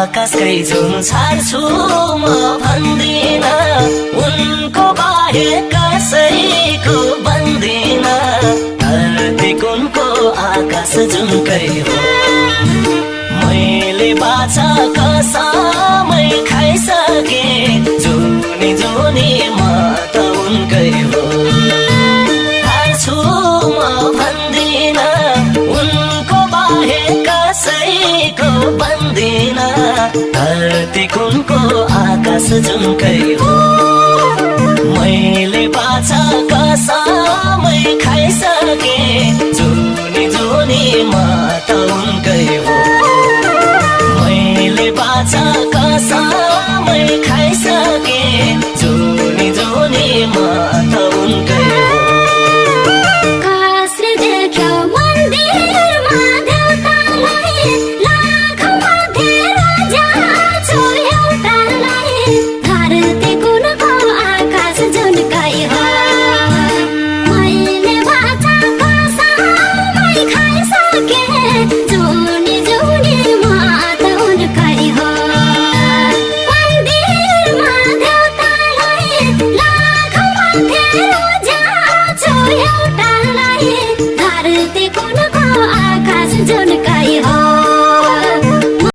आकाशकै जुन छाड्छु म भन्दिन उनको बाहेक कसैको बन्दिन धरती कुनको आकाश जुनकै हो मैले बाछा कसमै खाइसके जुनी जुनी म त उनकै हो हार्छु म भन्दिन उनको बाहेक कसैको बन्दिन धरती कुनको आकाश जुनकै हो मैले बाछा कसमै खाइसके जुनी जुनी म त उनकै हो मैले बाछा कसमै खाइसके जुनी जुनी म त उनकै हो धरती कुनको आकाश जुनकै हो